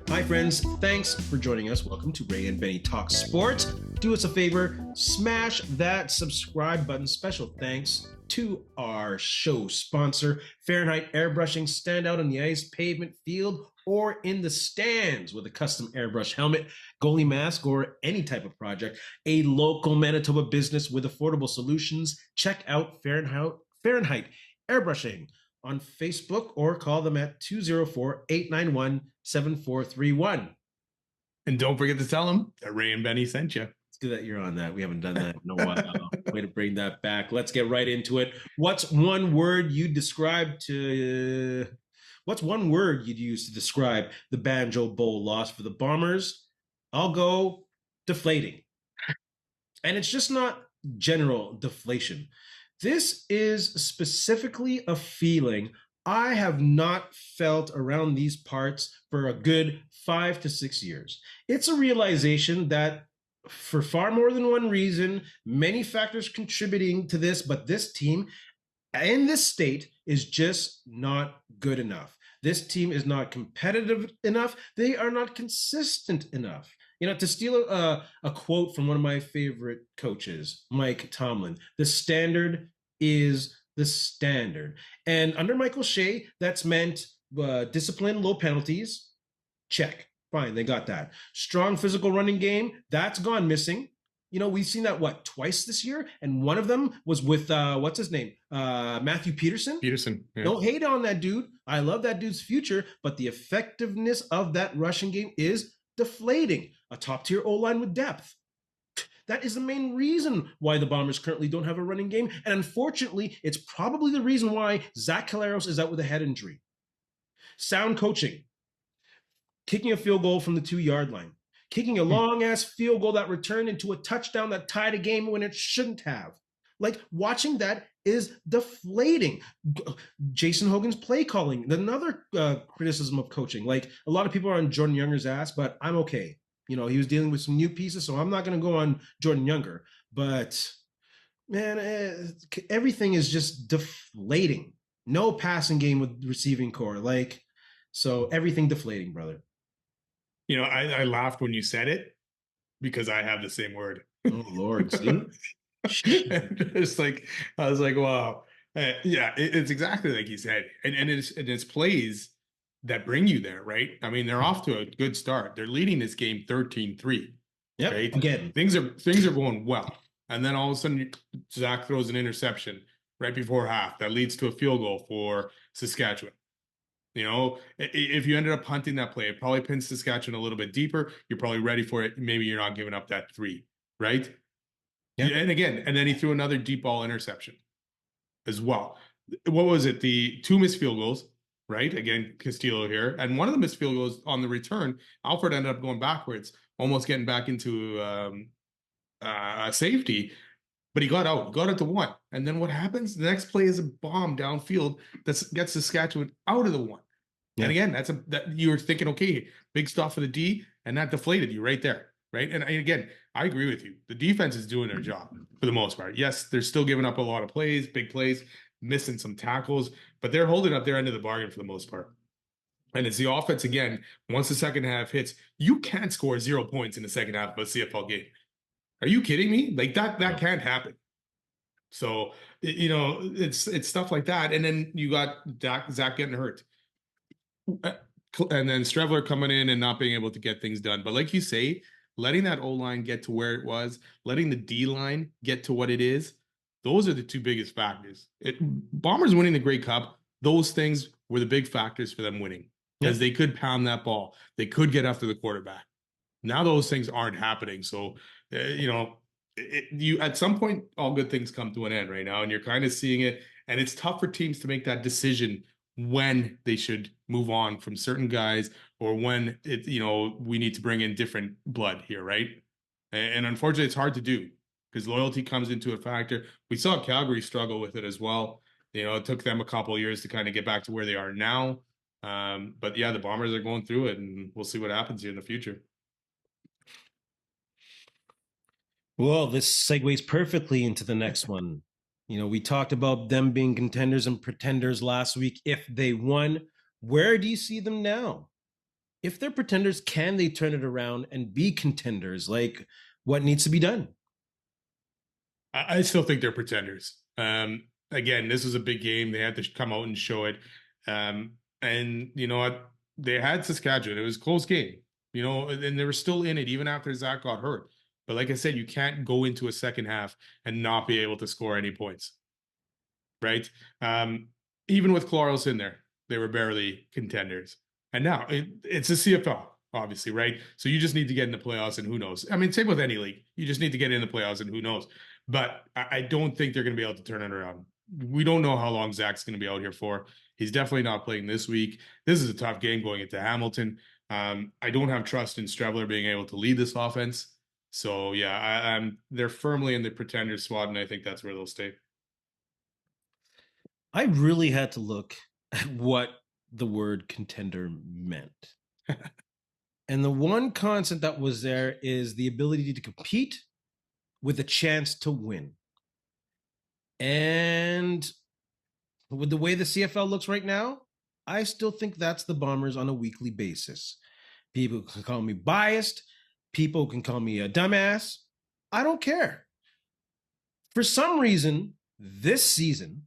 Hi, friends. Thanks for joining us. Welcome to Ray and Benny Talk Sports. Do us a favor, smash that subscribe button. Special thanks to our show sponsor, Fahrenheit Airbrushing. Stand out on the ice, pavement, field, or in the stands with a custom airbrush helmet, goalie mask, or any type of project. A local Manitoba business with affordable solutions. Check out Fahrenheit Airbrushing on Facebook or call them at 204-891-7431. And don't forget to tell them that Ray and Benny sent you. It's good that you're on that. We haven't done that in a while. Way to bring that back. Let's get right into it. What's one word you'd use to describe the Banjo Bowl loss for the Bombers? I'll go deflating. And it's just not general deflation. This is specifically a feeling I have not felt around these parts for a good 5 to 6 years. It's a realization that for far more than one reason, many factors contributing to this, but this team in this state is just not good enough. This team is not competitive enough. They are not consistent enough. You know, to steal a quote from one of my favorite coaches, Mike Tomlin, the standard is the standard. And under Michael Shea, that's meant discipline, low penalties. Check. Fine, they got that. Strong physical running game, that's gone missing. You know, we've seen that, twice this year? And one of them was with, what's his name? Matthew Peterson? Peterson. Yeah. Don't hate on that dude. I love that dude's future, but the effectiveness of that rushing game is deflating. A top-tier O-line with depth. That is the main reason why the Bombers currently don't have a running game. And unfortunately, it's probably the reason why Zach Collaros is out with a head injury. Sound coaching. Kicking a field goal from the 2-yard line. Kicking a long-ass field goal that returned into a touchdown that tied a game when it shouldn't have. Like, watching that is deflating. Jason Hogan's play calling. Another criticism of coaching. Like, a lot of people are on Jordan Younger's ass, but I'm okay. You know, he was dealing with some new pieces, so I'm not going to go on Jordan Younger. But, man, everything is just deflating. No passing game with receiving core. Like, so everything deflating, brother. You know, I laughed when you said it because I have the same word. Oh, Lord. See? It's like, I was like, wow. Yeah, it's exactly like you said. And it's plays that bring you there, right? I mean, they're off to a good start. They're leading this game 13-3. Yep. Right? Again. Things are going well. And then all of a sudden, Zach throws an interception right before half that leads to a field goal for Saskatchewan. You know, if you ended up punting that play, it probably pins Saskatchewan a little bit deeper. You're probably ready for it. Maybe you're not giving up that 3, right? Yeah. And then he threw another deep ball interception as well. What was it? The 2 missed field goals. Right? Again, Castillo here. And one of the missed field goals on the return, Alfred ended up going backwards, almost getting back into safety. But he got out to 1. And then what happens? The next play is a bomb downfield that gets Saskatchewan out of the 1. Yeah. And again, that you're thinking, okay, big stuff for the D, and that deflated you right there. Right? And again, I agree with you. The defense is doing their job for the most part. Yes, they're still giving up a lot of plays, big plays, missing some tackles, but they're holding up their end of the bargain for the most part. And it's the offense again. Once the second half hits, you can't score 0 points in the second half of a CFL game. Are you kidding me? Like that can't happen. So, you know, it's stuff like that. And then you got Zach getting hurt. And then Strevler coming in and not being able to get things done. But like you say, letting that O-line get to where it was, letting the D-line get to what it is, those are the 2 biggest factors. Bombers winning the Grey Cup, those things were the big factors for them winning because they could pound that ball. They could get after the quarterback. Now those things aren't happening. So, you know, you at some point, all good things come to an end right now, and you're kind of seeing it. And it's tough for teams to make that decision when they should move on from certain guys or when we need to bring in different blood here, right? And unfortunately, it's hard to do because loyalty comes into a factor. We saw Calgary struggle with it as well. You know, it took them a couple of years to kind of get back to where they are now. But yeah, the Bombers are going through it, and we'll see what happens here in the future. Well, this segues perfectly into the next one. We talked about them being contenders and pretenders last week if they won. Where do you see them now? If they're pretenders, can they turn it around and be contenders? Like, what needs to be done? I still think they're pretenders. Again, this was a big game. They had to come out and show it. And you know what? They had Saskatchewan. It was a close game, and they were still in it even after Zach got hurt. But like I said, you can't go into a second half and not be able to score any points, right? Even with Collaros in there, they were barely contenders. And now it's a CFL, obviously, right? So you just need to get in the playoffs, and who knows? I mean, same with any league. You just need to get in the playoffs, and who knows? But I don't think they're going to be able to turn it around. We don't know how long Zach's going to be out here for. He's definitely not playing this week. This is a tough game going into Hamilton. I don't have trust in Strebler being able to lead this offense. So yeah, they're firmly in the pretender squad, and I think that's where they'll stay. I really had to look at what the word contender meant. And the one constant that was there is the ability to compete with a chance to win. And with the way the CFL looks right now, I still think that's the Bombers on a weekly basis. People can call me biased. People can call me a dumbass. I don't care. For some reason, this season,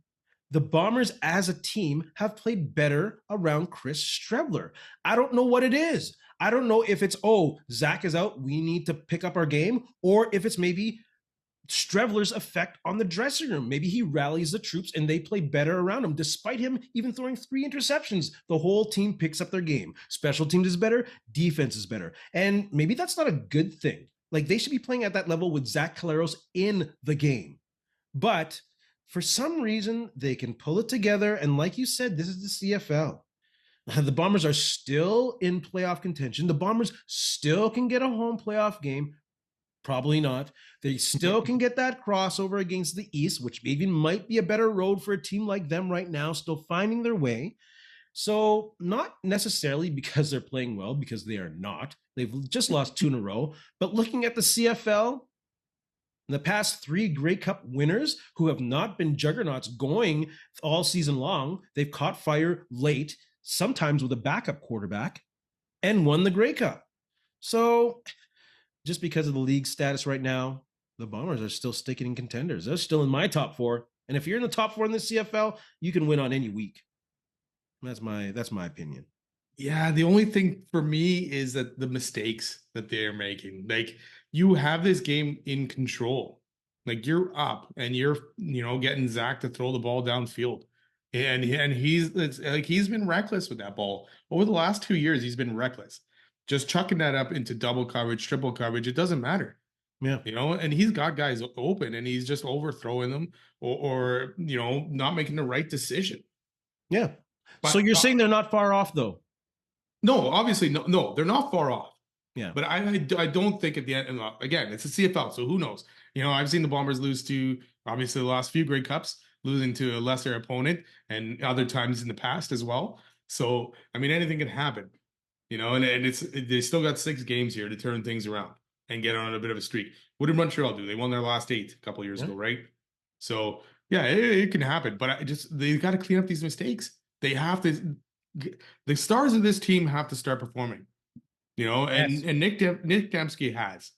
the Bombers as a team have played better around Chris Strebler. I don't know what it is. I don't know if it's, Zach is out, we need to pick up our game, or if it's maybe Strebler's effect on the dressing room. Maybe he rallies the troops and they play better around him. Despite him even throwing 3 interceptions, the whole team picks up their game. Special teams is better, defense is better. And maybe that's not a good thing. Like, they should be playing at that level with Zach Collaros in the game. But for some reason, they can pull it together. And like you said, this is the CFL. The Bombers are still in playoff contention. The Bombers still can get a home playoff game. Probably not. They still can get that crossover against the East, which even might be a better road for a team like them right now, still finding their way. So, not necessarily because they're playing well, because they are not. They've just lost 2 in a row. But looking at the CFL, the past 3 Grey Cup winners who have not been juggernauts going all season long, they've caught fire late, sometimes with a backup quarterback, and won the Grey Cup. So, just because of the league status right now, the Bombers are still sticking in contenders. They're still in my top 4. And if you're in the top 4 in the CFL, you can win on any week. That's my opinion. Yeah, the only thing for me is that the mistakes that they're making. Like, you have this game in control. Like, you're up and you're, getting Zach to throw the ball downfield. And he's been reckless with that ball. Over the last 2 years, he's been reckless. Just chucking that up into double coverage, triple coverage, it doesn't matter. Yeah. And he's got guys open and he's just overthrowing them or not making the right decision. Yeah. But, so you're saying they're not far off, though? No, obviously, no, they're not far off. Yeah. But I don't think at the end, and again, it's a CFL, so who knows? I've seen the Bombers lose to, obviously, the last few Grey Cups, losing to a lesser opponent, and other times in the past as well. So, I mean, anything can happen, and they still got 6 games here to turn things around and get on a bit of a streak. What did Montreal do? They won their last 8 a couple of years ago, right? So, yeah, it can happen, but they got to clean up these mistakes. They have to. The stars of this team have to start performing, and Nick Dembski has.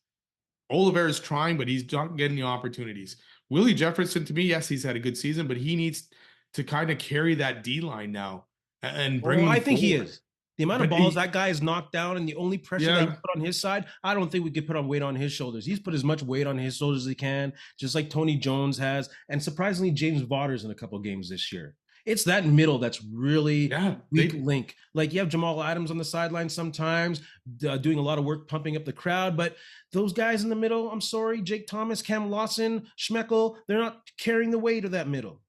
Oliver is trying, but he's not getting the opportunities. Willie Jefferson, to me, yes, he's had a good season, but he needs to kind of carry that D line now and bring. I think he is. The amount of balls that guy is knocked down, and the only pressure that he put on his side, I don't think we could put on weight on his shoulders. He's put as much weight on his shoulders as he can, just like Tony Jones has, and surprisingly, James Vaughters in a couple of games this year. It's that middle that's really weak link. Like, you have Jamal Adams on the sideline sometimes, doing a lot of work pumping up the crowd. But those guys in the middle, I'm sorry, Jake Thomas, Cam Lawson, Schmeckel, they're not carrying the weight of that middle.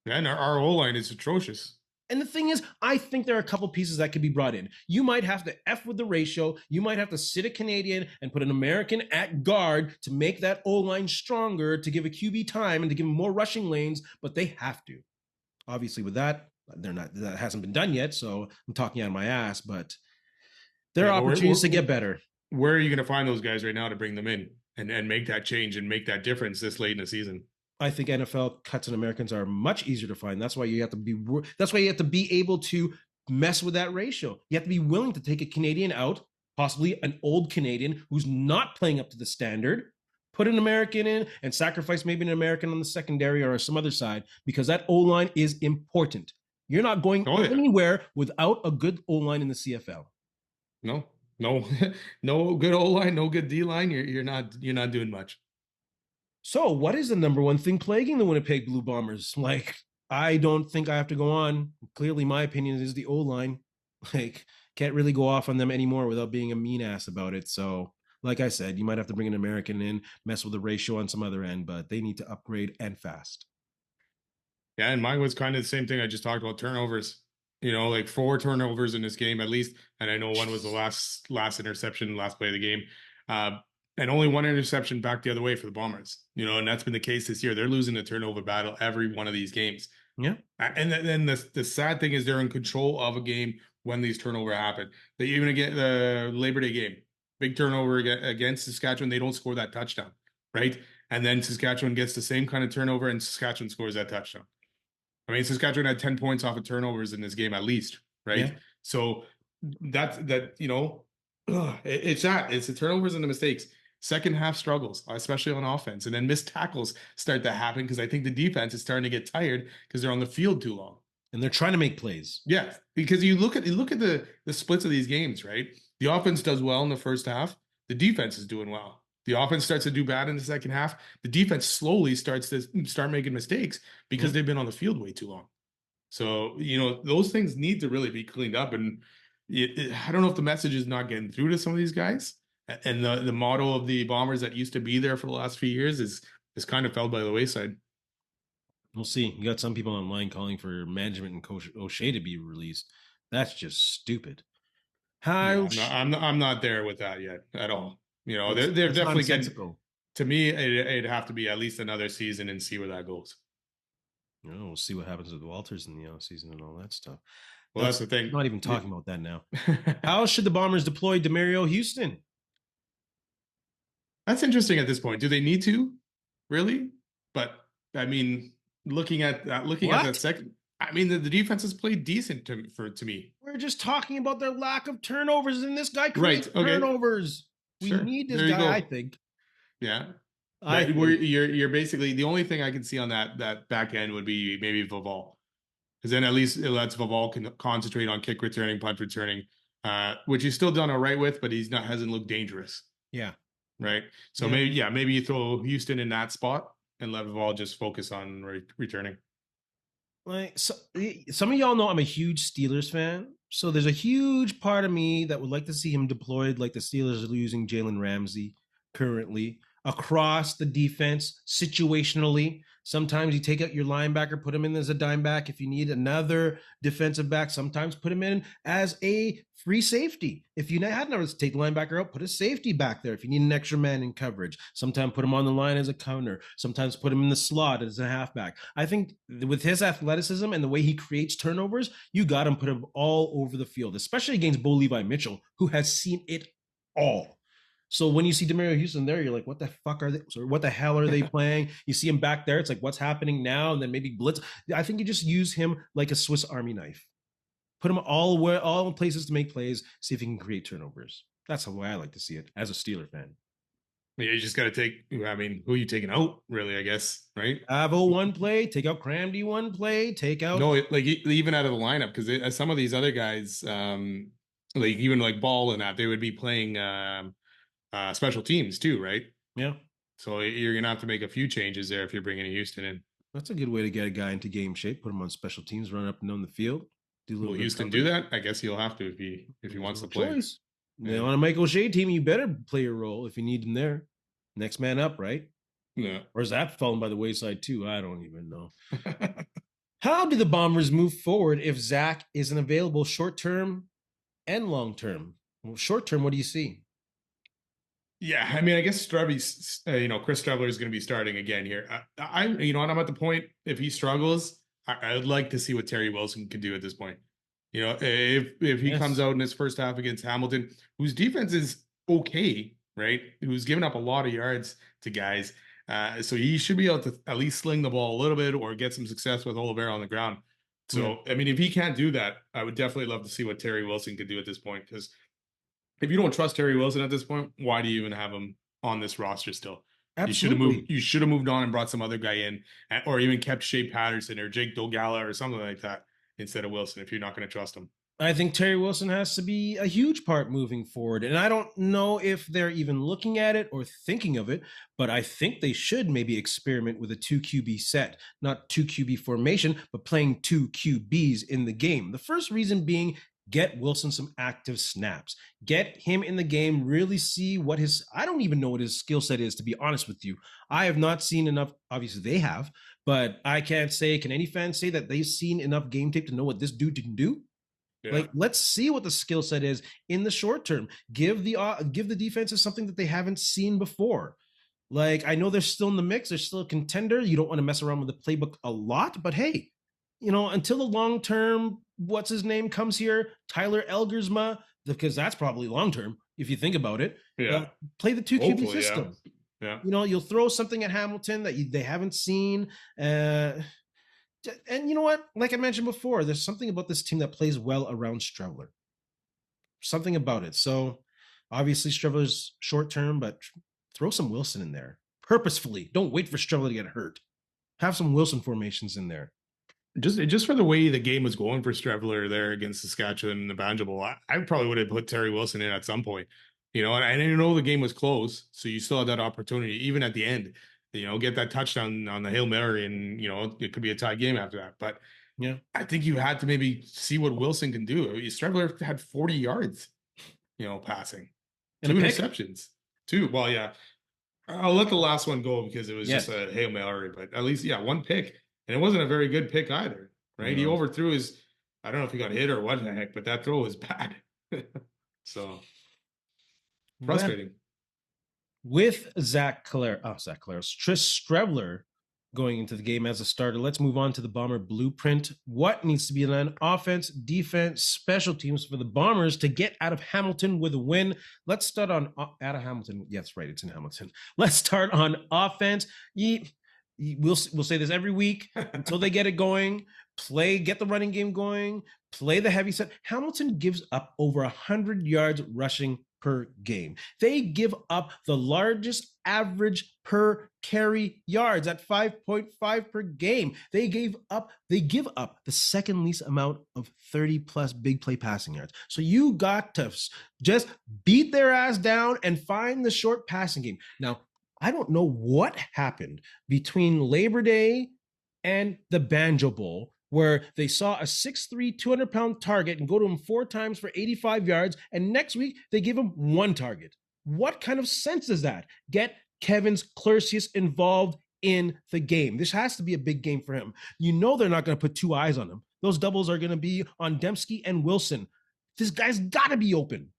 And our O-line is atrocious. And the thing is, I think there are a couple pieces that could be brought in. You might have to F with the ratio. You might have to sit a Canadian and put an American at guard to make that O-line stronger, to give a QB time and to give him more rushing lanes, but they have to. Obviously, with that, that hasn't been done yet, so I'm talking out of my ass, but there are opportunities to get better. Where are you going to find those guys right now to bring them in and make that change and make that difference this late in the season? I think NFL cuts and Americans are much easier to find. That's why you have to be. That's why you have to be able to mess with that ratio. You have to be willing to take a Canadian out, possibly an old Canadian who's not playing up to the standard, put an American in, and sacrifice maybe an American on the secondary or some other side because that O line is important. You're not going anywhere without a good O line in the CFL. No, no good O line, no good D line. You're not doing much. So, what is the number one thing plaguing the Winnipeg Blue Bombers? Like, I don't think I have to go on. Clearly, my opinion is the O line. Like, can't really go off on them anymore without being a mean ass about it. So, like I said, you might have to bring an American in, mess with the ratio on some other end, but they need to upgrade and fast. Yeah, and mine was kind of the same thing I just talked about, turnovers. Like 4 turnovers in this game at least, and I know one was the last interception, last play of the game. And only 1 interception back the other way for the Bombers, and that's been the case this year. They're losing the turnover battle every one of these games. Yeah. And then the sad thing is they're in control of a game when these turnover happen. They even again the Labor Day game, big turnover against Saskatchewan, they don't score that touchdown, right? And then Saskatchewan gets the same kind of turnover and Saskatchewan scores that touchdown. I mean, Saskatchewan had 10 points off of turnovers in this game at least, right? Yeah. So it's the turnovers and the mistakes. Second half struggles, especially on offense, and then missed tackles start to happen because I think the defense is starting to get tired because they're on the field too long. And they're trying to make plays. Yeah, because you look at the splits of these games, right? The offense does well in the first half. The defense is doing well. The offense starts to do bad in the second half. The defense slowly starts to making mistakes because they've been on the field way too long. So, those things need to really be cleaned up. And I don't know if the message is not getting through to some of these guys. And the motto of the Bombers that used to be there for the last few years is kind of fell by the wayside. We'll see. You got some people online calling for management and Coach O'Shea to be released. That's just stupid. I'm not there with that yet at all. They're definitely getting. To me, it'd have to be at least another season and see where that goes. We'll see what happens with Walters in the offseason and all that stuff. Well, that's the thing. I'm not even talking about that now. How should the Bombers deploy Demario Houston? That's interesting at this point. Do they need to? Really? But I mean, looking at that second, I mean, the defense has played decent to me. We're just talking about their lack of turnovers, and this guy creates turnovers. We need this guy, I think. Yeah. You're basically the only thing I can see on that back end would be maybe Vaval, because then at least it lets Vaval concentrate on kick returning, punt returning, which he's still done all right with, but hasn't looked dangerous. Yeah. Right. So maybe you throw Houston in that spot and let Vaval just focus on returning. Like, so, some of y'all know I'm a huge Steelers fan, so there's a huge part of me that would like to see him deployed like the Steelers are using Jalen Ramsey currently across the defense situationally. Sometimes you take out your linebacker, put him in as a dime back. If you need another defensive back, sometimes put him in as a free safety. If you had never take the linebacker out, put a safety back there. If you need an extra man in coverage, sometimes put him on the line as a counter. Sometimes put him in the slot as a halfback. I think with his athleticism and the way he creates turnovers, you got him put him all over the field, especially against Bo Levi Mitchell, who has seen it all. So when you see Demario Houston there, you're like, what the fuck are they? Or what the hell are they playing? You see him back there. It's like, what's happening now? And then maybe blitz. I think you just use him like a Swiss Army knife. Put him all places to make plays. See if he can create turnovers. That's the way I like to see it as a Steeler fan. Yeah, you just got to take. I mean, who are you taking out? Really, I guess, right? Avo one play, take out Cramdy one play, take out. No, like even out of the lineup, because some of these other guys, like even like Ball and that, they would be playing. Special teams too, right? Yeah. So you're gonna have to make a few changes there if you're bringing Houston in. That's a good way to get a guy into game shape. Put him on special teams, run up and down the field. Will Houston do that? I guess he'll have to if he wants to play. Yeah. On a Mike O'Shea team, you better play your role if you need him there. Next man up, right? Yeah. Or is that falling by the wayside too? I don't even know. How do the Bombers move forward if Zach isn't available short term and long term? Well, short term, what do you see? Yeah, I mean, I guess Chris Streveler is going to be starting again here. I'm at the point, if he struggles, I'd like to see what Terry Wilson can do at this point. If he comes out in his first half against Hamilton, whose defense is okay, right? Who's given up a lot of yards to guys. So he should be able to at least sling the ball a little bit or get some success with Oliveira on the ground. Yeah. So, I mean, if he can't do that, I would definitely love to see what Terry Wilson could do at this point. Because if you don't trust Terry Wilson at this point, why do you even have him on this roster still? You should have Absolutely. moved. You should have moved on and brought some other guy in, or even kept Shea Patterson or Jake Dogala or something like that instead of Wilson. If you're not going to trust him, I think Terry Wilson has to be a huge part moving forward. And I don't know if they're even looking at it or thinking of it, but I think they should maybe experiment with a 2 QB set, not 2 QB formation, but playing 2 QBs in the game. The first reason being, get Wilson some active snaps. Get him in the game, really see what I don't even know what his skill set is, to be honest with you. I have not seen enough. Obviously, they have, but I can't say, can any fan say that they've seen enough game tape to know what this dude can do? yeah. Like, let's see what the skill set is in the short term. Give the defenses something that they haven't seen before. Like, I know they're still in the mix. They're still a contender. You don't want to mess around with the playbook a lot, but hey, until the long term, what's his name comes here, Tyler Elgersma, because that's probably long term if you think about it. Yeah. Play the 2 QB system. Yeah. You'll throw something at Hamilton that they haven't seen. And you know what? Like I mentioned before, there's something about this team that plays well around Strevler. Something about it. So obviously Strevler's short term, but throw some Wilson in there purposefully. Don't wait for Strevler to get hurt. Have some Wilson formations in there. Just for the way the game was going for Strevler there against Saskatchewan in the Banjo Bowl, I probably would have put Terry Wilson in at some point. And I didn't know the game was close, so you still had that opportunity, even at the end. Get that touchdown on the Hail Mary, and it could be a tie game after that. But yeah, I think you had to maybe see what Wilson can do. Strevler had 40 yards, passing, and 2 interceptions, 2. Well, yeah, I'll let the last one go because it was yes. just a Hail Mary. But at least, 1 pick. And it wasn't a very good pick either, right? He overthrew I don't know if he got hit or what the heck, but that throw was bad. So frustrating. With Zach Collaros, Tris Strevler going into the game as a starter, let's move on to the Bomber blueprint. What needs to be done? Offense, defense, special teams for the Bombers to get out of Hamilton with a win. Let's start on out of Hamilton. Yes, right, it's in Hamilton. Let's start on offense. We'll say this every week until they get it going. Get the running game going, play the heavy set. Hamilton gives up over 100 yards rushing per game. They give up the largest average per carry yards at 5.5 per game. They give up the second least amount of 30 plus big play passing yards. So you got to just beat their ass down and find the short passing game. Now, I don't know what happened between Labor Day and the Banjo Bowl, where they saw a 6'3", 200-pound target and go to him 4 times for 85 yards, and next week they give him 1 target. What kind of sense is that? Get Kevin's Clercius involved in the game. This has to be a big game for him. They're not going to put 2 eyes on him. Those doubles are going to be on Dembski and Wilson. This guy's got to be open.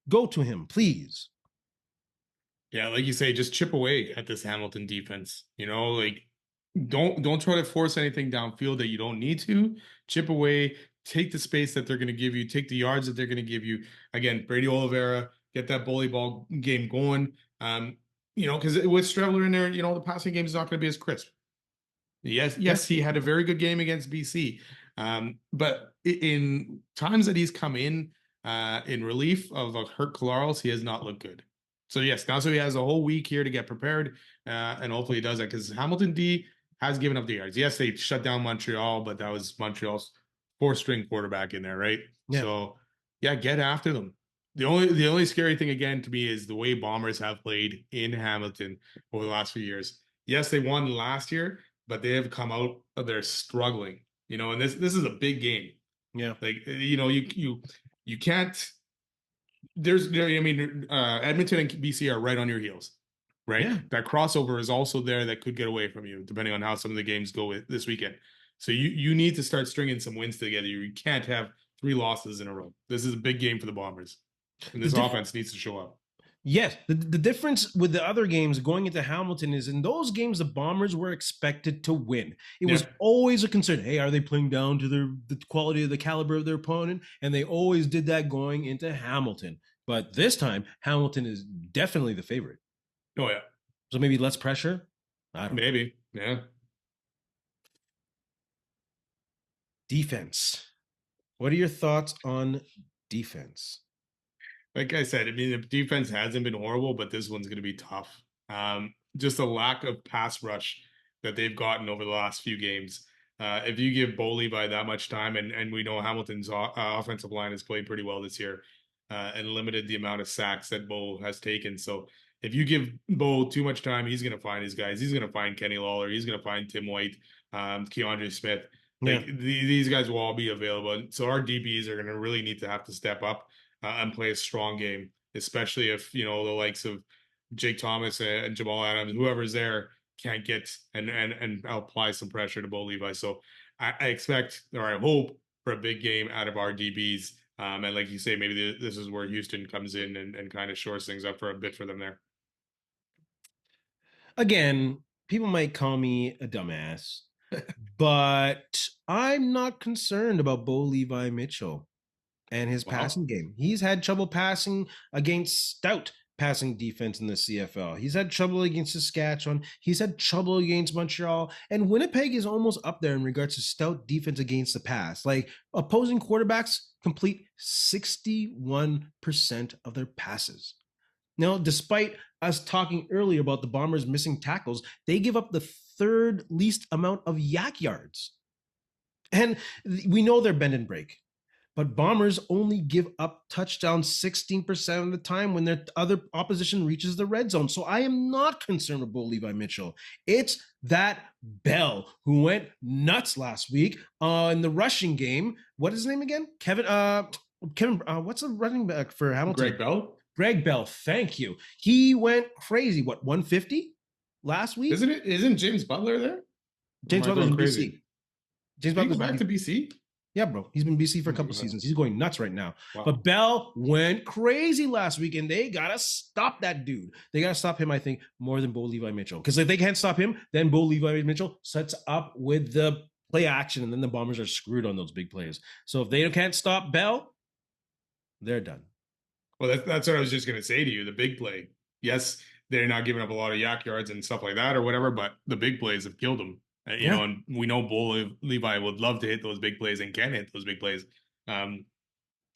Go to him, please. Yeah, like you say, just chip away at this Hamilton defense. Don't try to force anything downfield that you don't need to. Chip away, take the space that they're going to give you, take the yards that they're going to give you. Again, Brady Oliveira, get that bully ball game going. Because with Strevler in there, the passing game is not going to be as crisp. Yes, he had a very good game against BC. But in times that he's come in relief of a hurt Collaros, he has not looked good. So yes, now he has a whole week here to get prepared, and hopefully he does that because Hamilton D has given up the yards. Yes, they shut down Montreal, but that was Montreal's 4th-string quarterback in there, right? Yeah. So yeah, get after them. The only scary thing again to me is the way Bombers have played in Hamilton over the last few years. Yes, they won last year, but they have come out of there struggling. And this is a big game. Yeah, you can't. Edmonton and BC are right on your heels, right? Yeah. That crossover is also there that could get away from you, depending on how some of the games go this weekend. So you need to start stringing some wins together. You can't have 3 losses in a row. This is a big game for the Bombers, and this offense needs to show up. Yes, the difference with the other games going into Hamilton is in those games, the Bombers were expected to win. It was always a concern. Hey, are they playing down to the quality of the caliber of their opponent? And they always did that going into Hamilton. But this time, Hamilton is definitely the favorite. Oh, yeah. So maybe less pressure? I don't know. Maybe. Yeah. Defense. What are your thoughts on defense? Like I said, I mean, the defense hasn't been horrible, but this one's going to be tough. Just a lack of pass rush that they've gotten over the last few games. If you give Bo Levi that much time, and we know Hamilton's offensive line has played pretty well this year, and limited the amount of sacks that Bo has taken. So if you give Bo too much time, he's going to find his guys. He's going to find Kenny Lawler. He's going to find Tim White, Keandre Smith. Yeah. Like these guys will all be available. So our DBs are going to really need to have to step up and play a strong game, especially if the likes of Jake Thomas and Jamal Adams, whoever's there, can't get and apply some pressure to Bo Levi. So I expect, or I hope, for a big game out of our DBs. And like you say, maybe this is where Houston comes in and kind of shores things up for a bit for them there. Again, people might call me a dumbass, but I'm not concerned about Bo Levi Mitchell and his passing game. He's had trouble passing against stout passing defense in the CFL. He's had trouble against Saskatchewan. He's had trouble against Montreal. And Winnipeg is almost up there in regards to stout defense against the pass. Like, opposing quarterbacks complete 61% of their passes. Now, despite us talking earlier about the Bombers missing tackles, they give up the third least amount of yak yards. And we know they're bend and break. But Bombers only give up touchdowns 16% of the time when their other opposition reaches the red zone. So I am not concerned with Bo Levi Mitchell. It's that Bell who went nuts last week in the rushing game. What is his name again? Kevin, what's the running back for Hamilton? Greg Bell? Greg Bell, thank you. He went crazy. What, 150 last week? Isn't James Butler there? James Butler's in BC. James Butler's back to BC? Yeah, bro. He's been BC for a couple seasons. He's going nuts right now. Wow. But Bell went crazy last week, and they got to stop that dude. They got to stop him, I think, more than Bo Levi Mitchell. Because if they can't stop him, then Bo Levi Mitchell sets up with the play action, and then the Bombers are screwed on those big plays. So if they can't stop Bell, they're done. Well, that's what I was just going to say to you. The big play. Yes, they're not giving up a lot of yak yards and stuff like that or whatever, but the big plays have killed them. You know, and we know Bo Levi would love to hit those big plays and can hit those big plays. And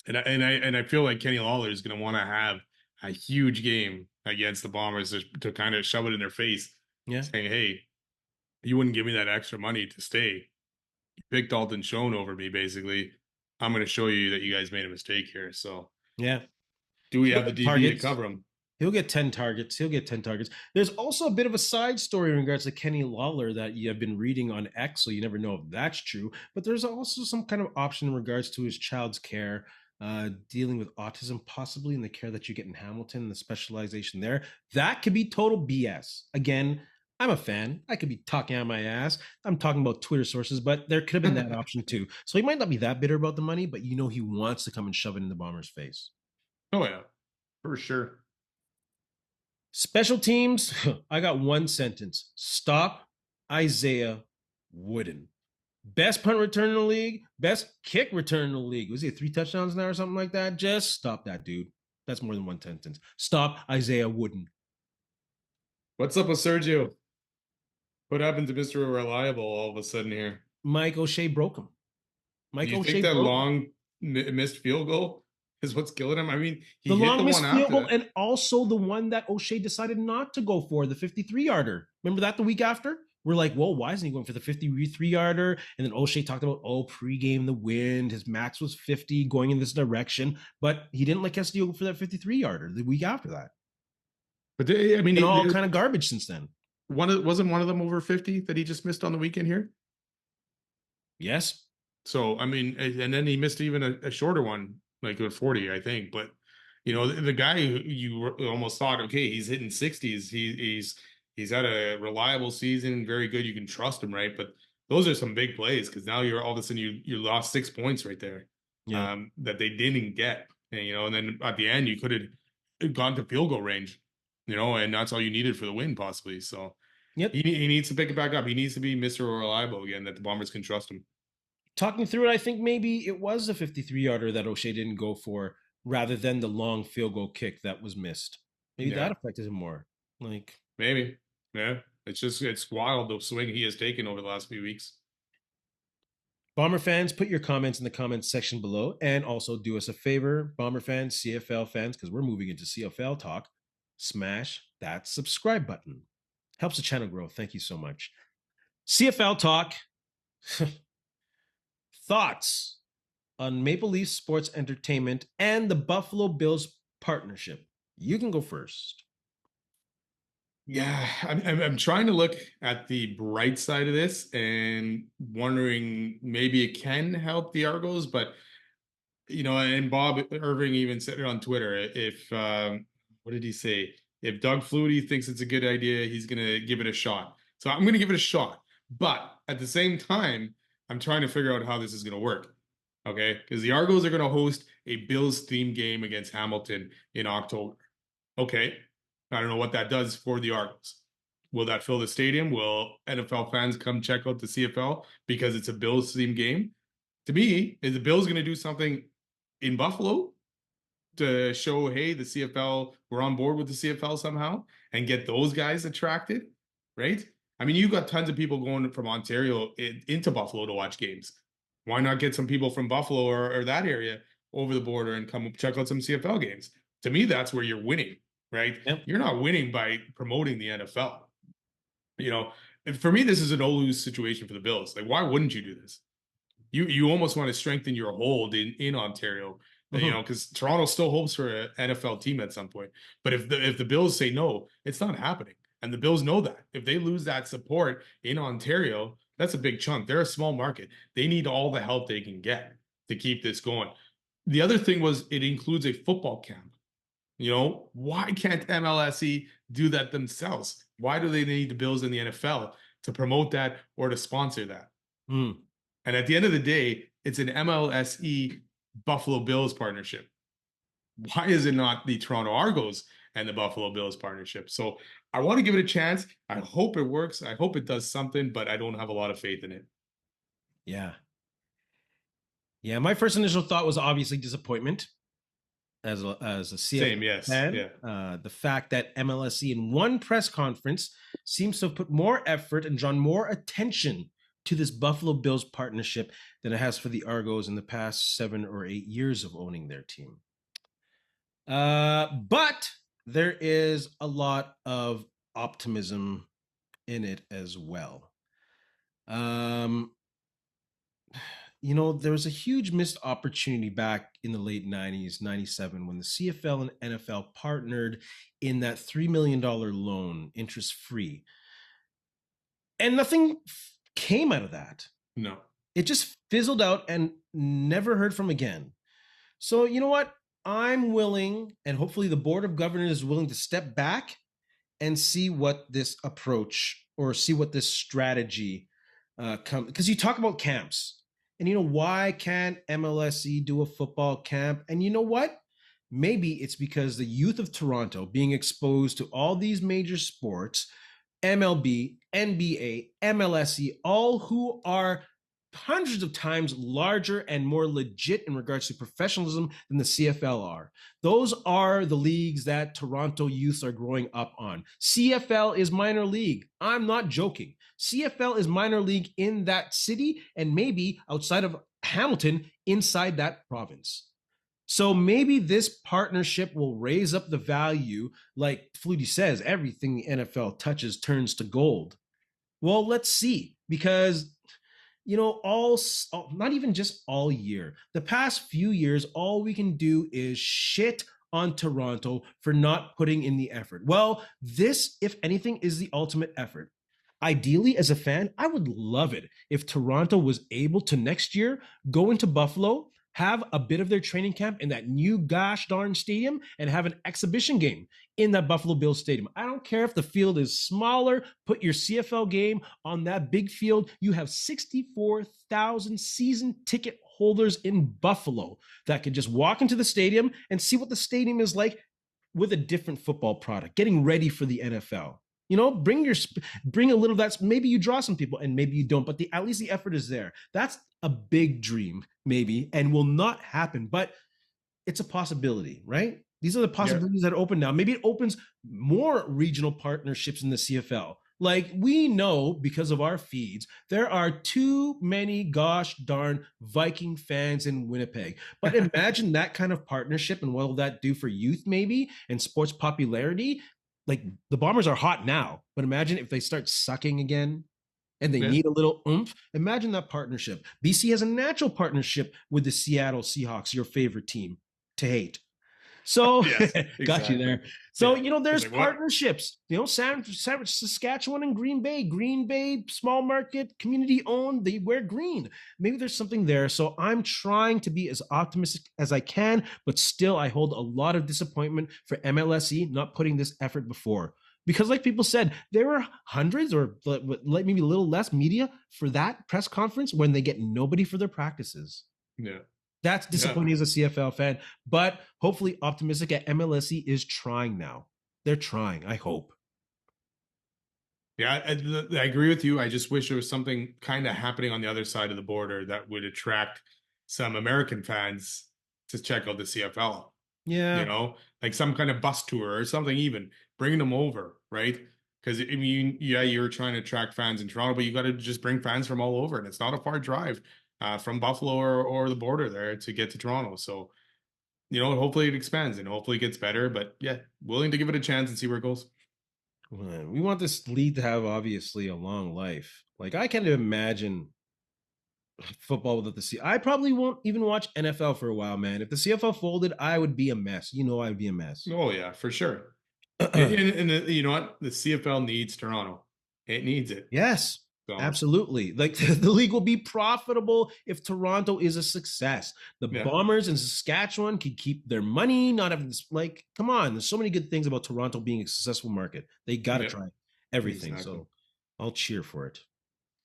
I feel like Kenny Lawler is going to want to have a huge game against the Bombers to kind of shove it in their face, saying, "Hey, you wouldn't give me that extra money to stay. You picked Dalton Schoen over me, basically. I'm going to show you that you guys made a mistake here." So do we have the DB to cover him? He'll get 10 targets. There's also a bit of a side story in regards to Kenny Lawler that you have been reading on X, so you never know if that's true. But there's also some kind of option in regards to his child's care, dealing with autism, possibly in the care that you get in Hamilton, the specialization there. That could be total BS. Again, I'm a fan. I could be talking out my ass. I'm talking about Twitter sources, but there could have been that option too. So he might not be that bitter about the money, but he wants to come and shove it in the Bombers' face. Oh, yeah, for sure. Special teams, I got one sentence. Stop Isaiah Wooden. Best punt return in the league, best kick return in the league. Was he 3 touchdowns now or something like that? Just stop that, dude. That's more than one sentence. Stop Isaiah Wooden. What's up with Sergio? What happened to Mr. Reliable all of a sudden here? Mike O'Shea broke him. Do you think that long missed field goal is what's killing him? I mean, he hit long missed field goal, and also the one that O'Shea decided not to go for, the 53-yarder. Remember that the week after? We're like, whoa, why isn't he going for the 53-yarder? And then O'Shea talked about, pregame, the wind, his max was 50 going in this direction, but he didn't let Castillo go for that 53-yarder the week after that. But I mean, all kind of garbage since then. Wasn't one of them over 50 that he just missed on the weekend here? Yes. So, I mean, and then he missed even a shorter one, like a 40, I think. But, the guy who you almost thought, okay, he's hitting 60s. He's had a reliable season, very good. You can trust him, right? But those are some big plays because now you're all of a sudden you lost 6 points right there that they didn't get. And then at the end, you could have gone to field goal range, and that's all you needed for the win possibly. So he needs to pick it back up. He needs to be Mr. Reliable again, that the Bombers can trust him. Talking through it, I think maybe it was the 53-yarder that O'Shea didn't go for rather than the long field goal kick that was missed. Maybe that affected him more. Like, maybe. Yeah. It's wild the swing he has taken over the last few weeks. Bomber fans, put your comments in the comments section below, and also do us a favor, Bomber fans, CFL fans, because we're moving into CFL talk. Smash that subscribe button. Helps the channel grow. Thank you so much. CFL talk. Thoughts on Maple Leaf Sports Entertainment and the Buffalo Bills partnership. You can go first. Yeah, I'm trying to look at the bright side of this and wondering maybe it can help the Argos, but and Bob Irving even said it on Twitter. If what did he say? If Doug Flutie thinks it's a good idea, he's gonna give it a shot. So I'm gonna give it a shot, but at the same time, I'm trying to figure out how this is gonna work. Okay, because the Argos are gonna host a Bills themed game against Hamilton in October. Okay, I don't know what that does for the Argos. Will that fill the stadium? Will NFL fans come check out the CFL because it's a Bills themed game? To me, is the Bills going to do something in Buffalo to show, hey, the CFL, we're on board with the CFL somehow and get those guys attracted, right? I mean, you've got tons of people going from Ontario into Buffalo to watch games. Why not get some people from Buffalo or that area over the border and come check out some CFL games? To me, that's where you're winning, right? Yep. You're not winning by promoting the NFL. For me, this is a no-lose situation for the Bills. Like, why wouldn't you do this? You almost want to strengthen your hold in Ontario, because Toronto still hopes for an NFL team at some point. But if the Bills say no, it's not happening, and the Bills know that. If they lose that support in Ontario, that's a big chunk. They're a small market. They need all the help they can get to keep this going. The other thing was it includes a football camp. Why can't MLSE do that themselves? Why do they need the Bills in the NFL to promote that or to sponsor that? Mm. And at the end of the day, it's an MLSE Buffalo Bills partnership. Why is it not the Toronto Argos and the Buffalo Bills partnership? So I want to give it a chance. I hope it works. I hope it does something, but I don't have a lot of faith in it. Yeah. Yeah, my first initial thought was obviously disappointment as a CFL fan. Yeah. The fact that MLSE in one press conference seems to have put more effort and drawn more attention to this Buffalo Bills partnership than it has for the Argos in the past 7 or 8 years of owning their team. But there is a lot of optimism in it as well. There was a huge missed opportunity back in the late 90s, 97, when the CFL and NFL partnered in that $3 million loan, interest-free. And nothing came out of that. No. It just fizzled out and never heard from again. So you know what? I'm willing, and hopefully the Board of Governors is willing to step back and see what this approach or see what this strategy comes. Because you talk about camps. And why can't MLSE do a football camp? And you know what? Maybe it's because the youth of Toronto being exposed to all these major sports, MLB, NBA, MLSE, all who are hundreds of times larger and more legit in regards to professionalism than the CFL are. Those are the leagues that Toronto youths are growing up on. CFL is minor league. I'm not joking. CFL is minor league in that city and maybe outside of Hamilton inside that province. So maybe this partnership will raise up the value. Like Flutie says, everything the NFL touches turns to gold. Well, let's see, because not even just all year, the past few years, all we can do is shit on Toronto for not putting in the effort. Well, this, if anything, is the ultimate effort. Ideally, as a fan, I would love it if Toronto was able to next year go into Buffalo, have a bit of their training camp in that new gosh darn stadium, and have an exhibition game in that Buffalo Bills stadium. I don't care if the field is smaller, put your CFL game on that big field. You have 64,000 season ticket holders in Buffalo that could just walk into the stadium and see what the stadium is like with a different football product, getting ready for the NFL. Bring a little of that. Maybe you draw some people and maybe you don't, but at least the effort is there. That's a big dream, maybe, and will not happen, but it's a possibility, right? These are the possibilities that open now. Maybe it opens more regional partnerships in the CFL. Like, we know because of our feeds, there are too many gosh darn Viking fans in Winnipeg. But imagine that kind of partnership and what will that do for youth, maybe, and sports popularity. Like, the Bombers are hot now, but imagine if they start sucking again and they Yeah. need a little oomph. Imagine that partnership. BC has a natural partnership with the Seattle Seahawks, your favorite team to hate. So Yes, got you exactly. there. So, Yeah. there's It's like, what? partnerships, Saskatchewan and Green Bay, small market, community owned, they wear green. Maybe there's something there. So I'm trying to be as optimistic as I can, but still I hold a lot of disappointment for MLSE not putting this effort before. Because like people said, there were hundreds or like maybe a little less media for that press conference when they get nobody for their practices. Yeah. That's Yeah. disappointing as a CFL fan, but hopefully optimistic at MLSE is trying now. They're trying, I hope. Yeah, I agree with you. I just wish there was something kind of happening on the other side of the border that would attract some American fans to check out the CFL. Yeah. Like some kind of bus tour or something, even bringing them over, right? Because I mean, yeah, you're trying to attract fans in Toronto, but you got to just bring fans from all over, and it's not a far drive from Buffalo or the border there to get to Toronto. So, hopefully it expands and hopefully it gets better. But yeah, willing to give it a chance and see where it goes. We want this league to have obviously a long life. Like, I can't imagine football without the C. I probably won't even watch NFL for a while, man. If the CFL folded, I would be a mess. I would be a mess. Oh yeah, for sure. And you know what? The CFL needs Toronto. It needs it. Yes, So absolutely. Like, the league will be profitable if Toronto is a success. The yeah, Bombers in Saskatchewan can keep their money, not having this. Like, come on, there's so many good things about Toronto being a successful market. They got to yeah, try everything. exactly. So I'll cheer for it.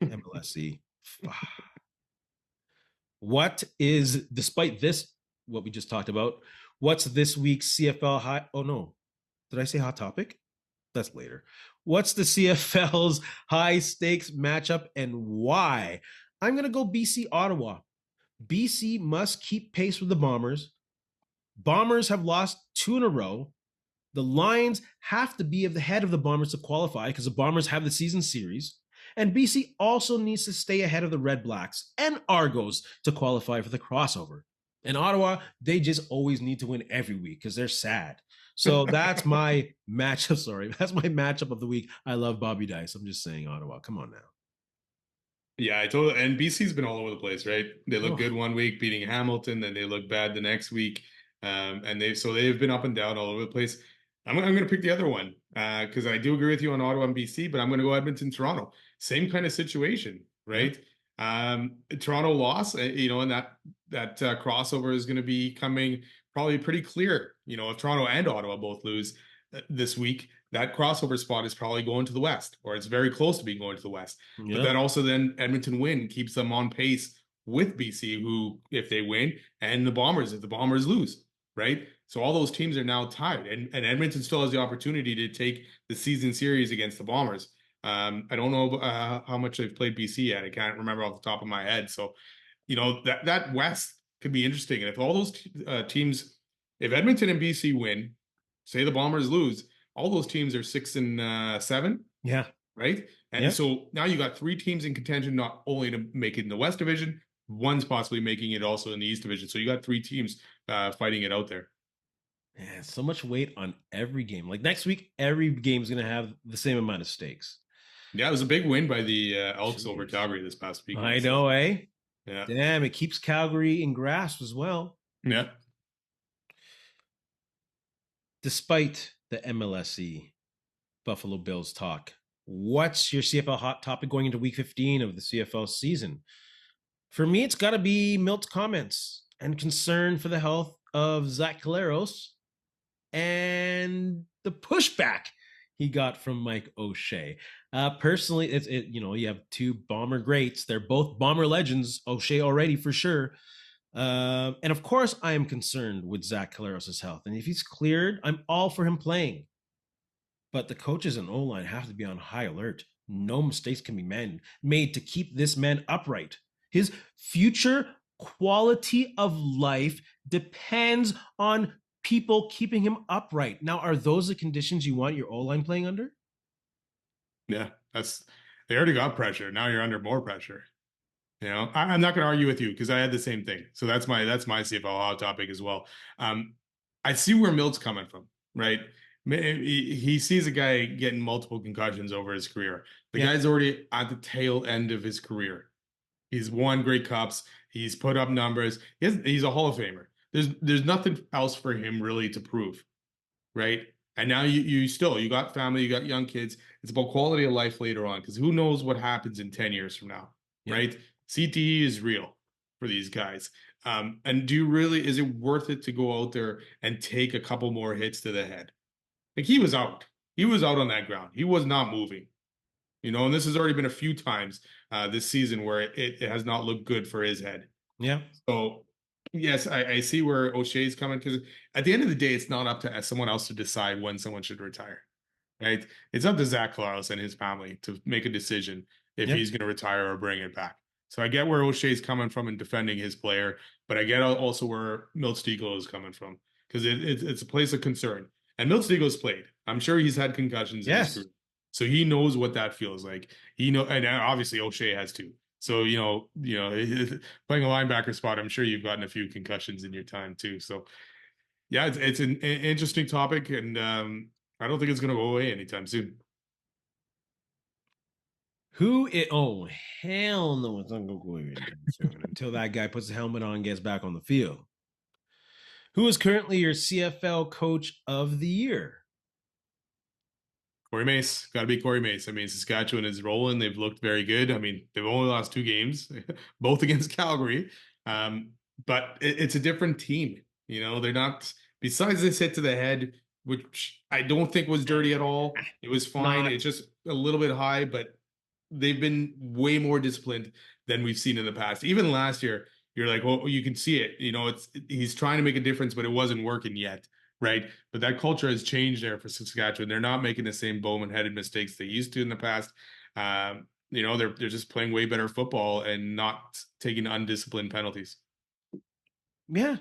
MLSE. What is, despite this, what we just talked about, what's this week's CFL high? Oh, no. Did I say hot topic? That's later. What's the CFL's high stakes matchup and why? I'm going to go BC Ottawa. BC must keep pace with the Bombers. Bombers have lost 2 in a row. The Lions have to be at the head of the Bombers to qualify because the Bombers have the season series. And BC also needs to stay ahead of the Red Blacks and Argos to qualify for the crossover. In Ottawa, they just always need to win every week because they're sad. So that's my matchup. Sorry, that's my matchup of the week. I love Bobby Dice. I'm just saying Ottawa. Come on now. Yeah, I told and BC's been all over the place, right? They look Oh, good one week beating Hamilton, then they look bad the next week. And they've been up and down all over the place. I'm gonna pick the other one because I do agree with you on Ottawa and BC, but I'm gonna go Edmonton, Toronto. Same kind of situation, right? Toronto lost, and that crossover is going to be coming probably pretty clear. If Toronto and Ottawa both lose this week, that crossover spot is probably going to the West, or it's very close to being going to the West. yeah. But that also then Edmonton win keeps them on pace with BC, who if they win, and the Bombers if the Bombers lose, right? So all those teams are now tied, and Edmonton still has the opportunity to take the season series against the Bombers. I don't know how much they've played BC yet. I can't remember off the top of my head. So, that West could be interesting. And if all those teams, if Edmonton and BC win, say the Bombers lose, all those teams are 6 and 7. Yeah. Right. And so now you got 3 teams in contention, not only to make it in the West Division, one's possibly making it also in the East Division. So you got 3 teams fighting it out there. Yeah, so much weight on every game. Like next week, every game is going to have the same amount of stakes. Yeah, it was a big win by the Elks over Calgary this past week. I know, eh? Yeah. Damn, it keeps Calgary in grasp as well. Yeah. Despite the MLSE Buffalo Bills talk, what's your CFL hot topic going into week 15 of the CFL season? For me, it's got to be Milt's comments and concern for the health of Zach Collaros and the pushback he got from Mike O'Shea. Personally, you have 2 Bomber greats. They're both Bomber legends. O'Shea already for sure. And of course, I am concerned with Zach Collaros' health. And if he's cleared, I'm all for him playing. But the coaches and O-line have to be on high alert. No mistakes can be made to keep this man upright. His future quality of life depends on people keeping him upright. Now, are those the conditions you want your O-line playing under? Yeah. they already got pressure. Now you're under more pressure. I'm not going to argue with you because I had the same thing. So that's my CFL hot topic as well. I see where Milt's coming from, right? He sees a guy getting multiple concussions over his career. The guy's already at the tail end of his career. He's won Grey Cups. He's put up numbers. He's a Hall of Famer. There's nothing else for him really to prove, right? And now you got family, you got young kids. It's about quality of life later on because who knows what happens in 10 years from now, right? CTE is real for these guys. And is it worth it to go out there and take a couple more hits to the head? Like he was out. He was out on that ground. He was not moving. And this has already been a few times this season where it has not looked good for his head. Yeah. So, yes, I see where O'Shea's coming because at the end of the day, it's not up to someone else to decide when someone should retire, right? It's up to Zach Collaros and his family to make a decision if he's going to retire or bring it back. So I get where O'Shea's coming from in defending his player, but I get also where Milt Stegall is coming from because it's a place of concern. And Milt Steagall's played. I'm sure he's had concussions in his career. So he knows what that feels like. And obviously O'Shea has too. So, playing a linebacker spot, I'm sure you've gotten a few concussions in your time too. So, yeah, it's an interesting topic, and I don't think it's going to go away anytime soon. Oh, hell no, it's not going to go away anytime soon until that guy puts the helmet on and gets back on the field. Who is currently your CFL Coach of the Year? Corey Mace. Got to be Corey Mace. I mean, Saskatchewan is rolling. They've looked very good. I mean, they've only lost 2 games, both against Calgary. But it's a different team. They're not, besides this hit to the head, which I don't think was dirty at all. It was fine. It's just a little bit high, but they've been way more disciplined than we've seen in the past. Even last year, you're like, well, you can see it. He's trying to make a difference, but it wasn't working yet. Right. But that culture has changed there for Saskatchewan. They're not making the same Bowman-headed mistakes they used to in the past. They're just playing way better football and not taking undisciplined penalties. Yeah.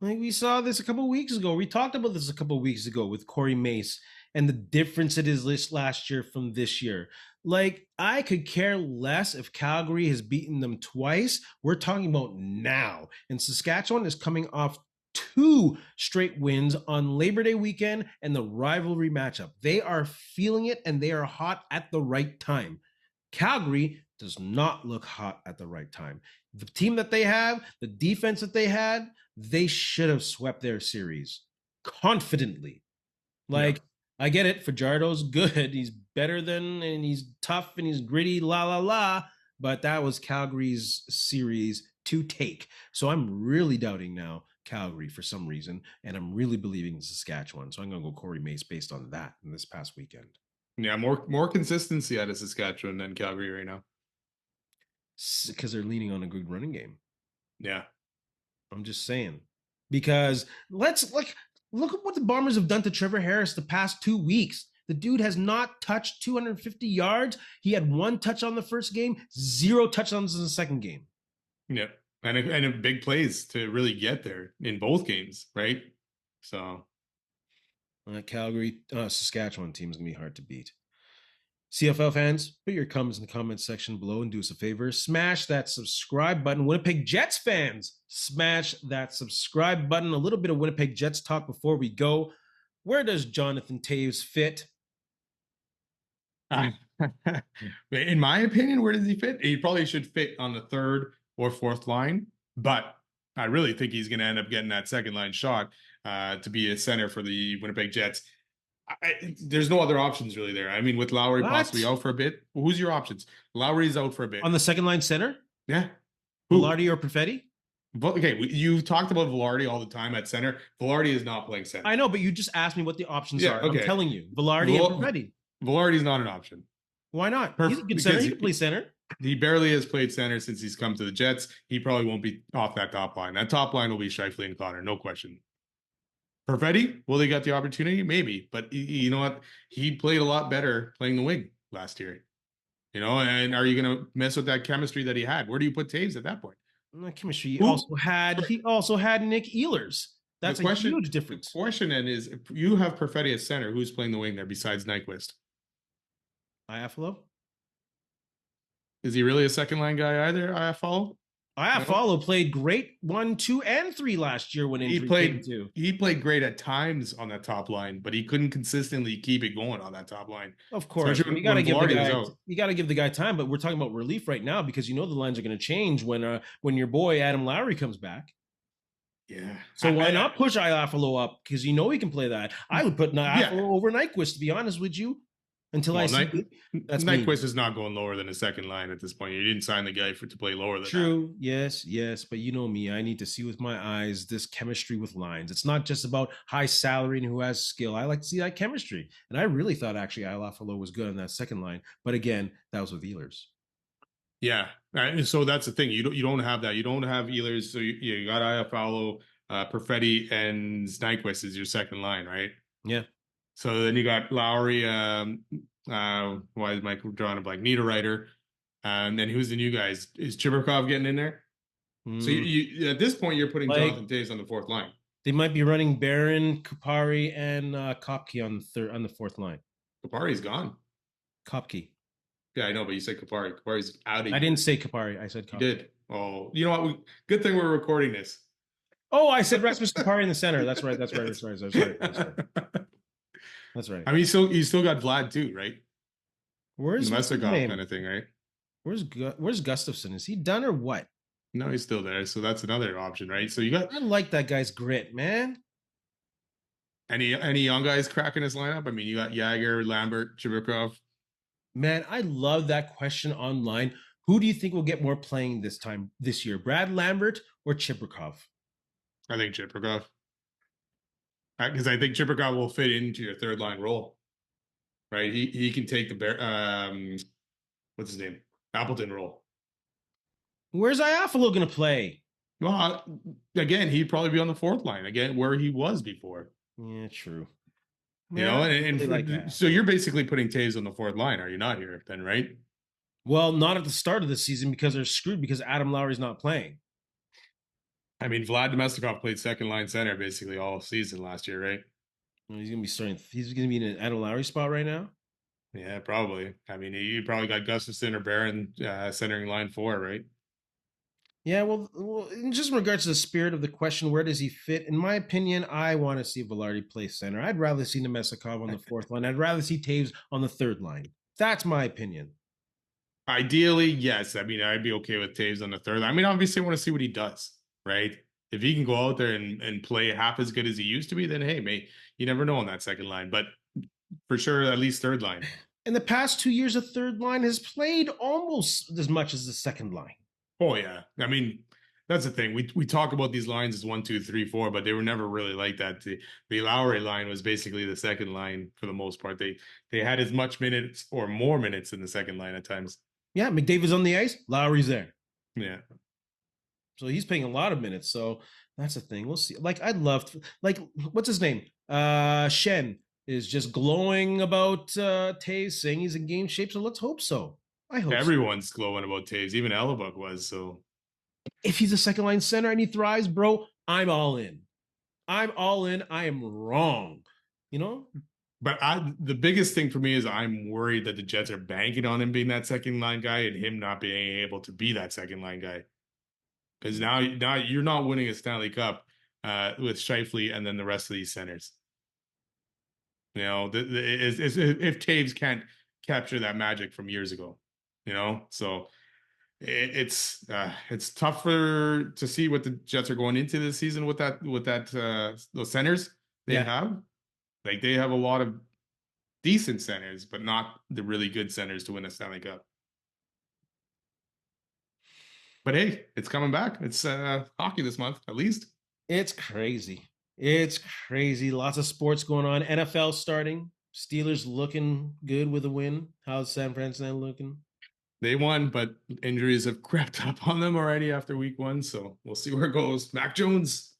Like we saw this a couple of weeks ago. We talked about this a couple of weeks ago with Corey Mace and the difference it is this last year from this year. Like, I could care less if Calgary has beaten them twice. We're talking about now. And Saskatchewan is coming off 2 straight wins on Labor Day weekend and the rivalry matchup. They are feeling it and they are hot at the right time. Calgary does not look hot at the right time. The team that they have, the defense that they had, they should have swept their series confidently. I get it. Fajardo's good. He's better than, and he's tough and he's gritty, but that was Calgary's series to take. So I'm really doubting now Calgary for some reason, and I'm really believing in Saskatchewan. So I'm going to go Corey Mace based on that in this past weekend. Yeah, more consistency out of Saskatchewan than Calgary right now. Because they're leaning on a good running game. Yeah. I'm just saying. Because look at what the Bombers have done to Trevor Harris the past 2 weeks. The dude has not touched 250 yards. He had 1 touch on the first game, 0 touchdowns in the second game. Yeah. And a big plays to really get there in both games, right? So Calgary, Saskatchewan team is going to be hard to beat. CFL fans, put your comments in the comments section below and do us a favor. Smash that subscribe button. Winnipeg Jets fans, smash that subscribe button. A little bit of Winnipeg Jets talk before we go. Where does Johnathan Toews fit? In my opinion, where does he fit? He probably should fit on the 3rd or 4th line, but I really think he's going to end up getting that second line shot to be a center for the Winnipeg Jets. There's no other options really there. I mean, with Lowry possibly out for a bit, who's your options? Lowry's out for a bit. On the second line center? Yeah. Velarde or Perfetti? Okay, you talked about Velarde all the time at center. Velarde is not playing center. I know, but you just asked me what the options are. Okay. I'm telling you, Velarde and Perfetti. Velarde's not an option. Why not? He's a good center. He can play center. He barely has played center since he's come to the Jets. He probably won't be off that top line. That top line will be Scheifele and Connor, no question. Perfetti, will they get the opportunity? Maybe. But you know what? He played a lot better playing the wing last year. And are you going to mess with that chemistry that he had? Where do you put Toews at that point? Chemistry. He also had Nick Ehlers. That's a huge difference. The question then is, if you have Perfetti at center, who's playing the wing there besides Nyquist? Iafalo? Is he really a second line guy either? I follow. No, Iafallo played great 1, 2, and 3 last year when he injury came played. to. He played great at times on that top line, but he couldn't consistently keep it going on that top line, Of course, especially but you got to when give the Velarde was guy out. time. But we're talking about relief right now because you know the lines are going to change when your boy Adam Lowry comes back. Yeah. So why not push Iafallo up? Because you know he can play that. I would put Yeah. Iafallo over Nyquist, to be honest with you. Until I Well, see that's me. Nyquist is not going lower than a second line at this point. You didn't sign the guy to play lower than that. True. Yes. But you know me. I need to see with my eyes this chemistry with lines. It's not just about high salary and who has skill. I like to see that chemistry. And I really thought actually Iafallo was good on that second line. But again, that was with Ehlers. Yeah, and so that's the thing. You don't have that. You don't have Ehlers. So you got Iafallo, Perfetti, and Nyquist is your second line, right? Yeah. So then you got Lowry. Why is Mike drawing a blank? Niederreiter, and then who's the new guys? Is Chibrikov getting in there? So you at this point you're putting Johnathan Toews on the fourth line. They might be running Barron, Kupari, and Kopke on the fourth line. Kupari's gone. Kopke. Yeah, I know, but you said Kupari. Kupari's out of here. I didn't say Kupari. I said Kopke. You did. Oh, you know what? Good thing we're recording this. Oh, I said Rasmus Kupari in the center. That's right. That's right. I mean, you still got Vlad too, right? Where's Messikov kind of thing, right? Where's Gustafson? Is he done or what? No, he's still there. So that's another option, right? So you got. I like that guy's grit, man. Any young guys cracking his lineup? I mean, you got Yager, Lambert, Chibrikov. Man, I love that question online. Who do you think will get more playing this year? Brad Lambert or Chibrikov? I think Chibrikov. Because I think Chibrikov will fit into your third line role, right? He can take the what's his name, Appleton role. Where's Iafallo going to play? Well, again, he'd probably be on the fourth line again, where he was before. Yeah, true. You know, and so you're basically putting Toews on the fourth line, are you not here then, right? Well, not at the start of the season because they're screwed because Adam Lowry's not playing. I mean, Vlad Domestikov played second line center basically all season last year, right? Well, he's gonna be starting. He's gonna be in an Adam Lowry spot right now. Yeah, probably. I mean, you probably got Gustafson or Barron centering line 4, right? Yeah, well, in just in regards to the spirit of the question, where does he fit? In my opinion, I want to see Velarde play center. I'd rather see Nemestikov on the fourth line. I'd rather see Toews on the third line. That's my opinion. Ideally, yes. I mean, I'd be okay with Toews on the third line. I mean, obviously, I want to see what he does, right? If he can go out there and play half as good as he used to be, then hey, mate, you never know on that second line. But for sure, at least third line. In the past 2 years, the third line has played almost as much as the second line. Oh yeah, I mean that's the thing. We talk about these lines as 1, 2, 3, 4, but they were never really like that. The Lowry line was basically the second line for the most part. They had as much minutes or more minutes in the second line at times. Yeah, McDavid's on the ice, Lowry's there. Yeah, so he's playing a lot of minutes. So that's the thing. We'll see. Like I'd love to, like what's his name? Shen is just glowing about Toews, saying he's in game shape. So let's hope so. I hope everyone's glowing about Toews. Even Hellebuck was. So if he's a second line center and he thrives, bro, I'm all in. I'm all in. I am wrong. You know? But the biggest thing for me is I'm worried that the Jets are banking on him being that second line guy and him not being able to be that second line guy. Because now you're not winning a Stanley Cup with Scheifele and then the rest of these centers. You know, if Toews can't capture that magic from years ago. You know, so it's tougher to see what the Jets are going into this season with those centers they have. Like they have a lot of decent centers, but not the really good centers to win a Stanley Cup. But hey, it's coming back. It's hockey this month, at least. It's crazy. It's crazy. Lots of sports going on. NFL starting. Steelers looking good with a win. How's San Francisco looking? They won, but injuries have crept up on them already after week 1. So we'll see where it goes. Mac Jones.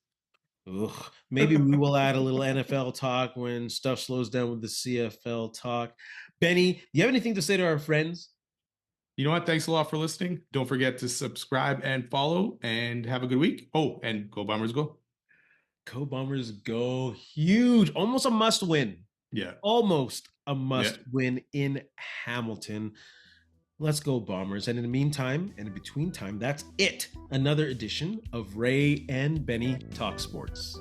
Ugh. Maybe we will add a little NFL talk when stuff slows down with the CFL talk. Benny, do you have anything to say to our friends? You know what? Thanks a lot for listening. Don't forget to subscribe and follow and have a good week. Oh, and go Bombers go. Go Bombers go. Huge. Almost a must win. Yeah. Almost a must win in Hamilton. Let's go, Bombers. And in the meantime, and in between time, that's it. Another edition of Ray and Benny Talk Sports.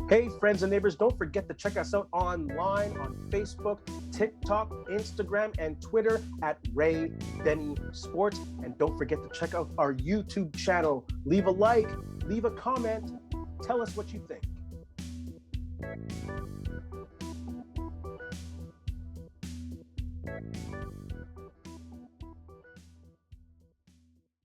Hey, friends and neighbors, don't forget to check us out online on Facebook, TikTok, Instagram, and Twitter at Ray Benny Sports. And don't forget to check out our YouTube channel. Leave a like, leave a comment, tell us what you think.